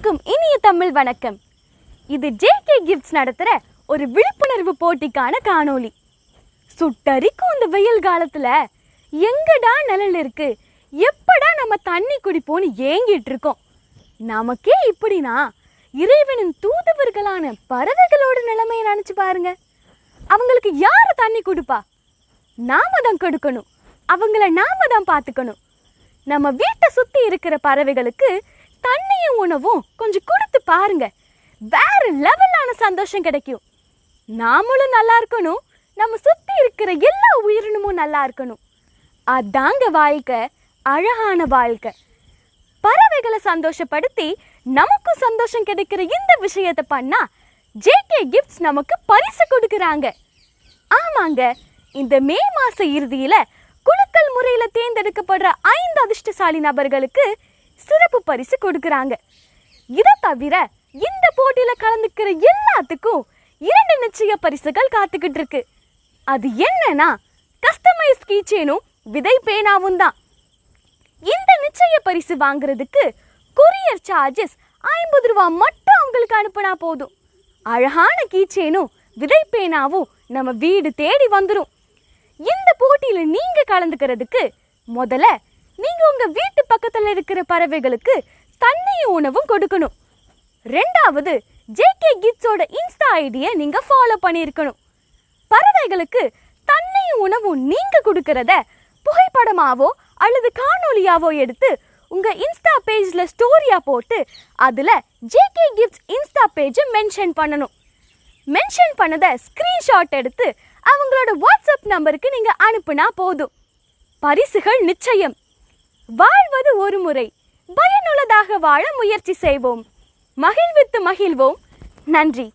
அனைவருக்கும் இனிய தமிழ் வணக்கம். இது ஜேகே கிஃப்ட்ஸ் நடத்துகிற ஒரு விழிப்புணர்வு போட்டிக்கான காணொளி. சுட்டரிக்கும் இந்த வெயில் காலத்தில் எங்கடா நிழல் இருக்கு, எப்படா நம்ம தண்ணி குடிப்போன்னு ஏங்கிட்டு இருக்கோம். நமக்கே இப்படின்னா இறைவனின் தூதுவர்களான பறவைகளோட நிலைமையை நினச்சி பாருங்க. அவங்களுக்கு யார் தண்ணி கொடுப்பா? நாம தான் கொடுக்கணும். அவங்கள நாம தான் பார்த்துக்கணும். நம்ம வீட்டை சுற்றி இருக்கிற பறவைகளுக்கு தண்ணியும் உணவும் கொஞ்சம் கொடுத்து பாருங்க, வேற லெவலான சந்தோஷம் கிடைக்கும். நாமளும் நல்லா இருக்கணும், நம்ம சுற்றி இருக்கிற எல்லா உயிரினமும் நல்லா இருக்கணும். அதாங்க வாழ்க்கை, அழகான வாழ்க்கை. பறவைகளை சந்தோஷப்படுத்தி நமக்கும் சந்தோஷம் கிடைக்கிற இந்த விஷயத்தை பண்ணா ஜேகே கிஃப்ட்ஸ் நமக்கு பரிசு கொடுக்குறாங்க. ஆமாங்க, இந்த மே மாச இறுதியில குலுக்கல் முறையில தேர்ந்தெடுக்கப்படுற 5 அதிர்ஷ்டசாலி நபர்களுக்கு சிறப்பு பரிசு கொடுக்குறாங்க. இதை தவிர இந்த போட்டியில கலந்துக்கிற எல்லாத்துக்கும் 2 நிச்சய பரிசுகள் காத்துக்கிட்டு இருக்கு. அது என்னன்னா கஸ்டமைஸ் கீச்சேனும் விதை பேனாவும் தான். இந்த நிச்சய பரிசு வாங்குறதுக்கு கொரியர் சார்ஜஸ் 50 ரூபா மட்டும் உங்களுக்கு அனுப்புனா போதும். அழகான கீச்சேனும் விதை பேனாவும் நம்ம வீடு தேடி வந்துடும். இந்த போட்டியில நீங்க கலந்துக்கிறதுக்கு முதல்ல நீங்க உங்க வீட்டு பக்கத்துல இருக்கிற பறவைகளுக்கு தண்ணியும் உணவும் கொடுக்கணும். ரெண்டாவது, ஜேகே கிட்ஸோட இன்ஸ்டா ஐடியை நீங்க ஃபாலோ பண்ணியிருக்கணும். பறவைகளுக்கு தண்ணியும் உணவும் நீங்க கொடுக்கறத புகைப்படமாவோ அல்லது காணொலியாவோ எடுத்து உங்க இன்ஸ்டா பேஜ்ல ஸ்டோரியா போட்டு அதுல ஜேகே கிட்ஸ் இன்ஸ்டா பேஜை மென்ஷன் பண்ணணும். மென்ஷன் பண்ணதை ஸ்கிரீன்ஷாட் எடுத்து அவங்களோட வாட்ஸ்அப் நம்பருக்கு நீங்க அனுப்புனா போதும். பரிசுகள் நிச்சயம். வாழ்வது ஒரு முறை, பயனுள்ளதாக வாழ முயற்சி செய்வோம். மகிழ்வித்து மகிழ்வோம். நன்றி.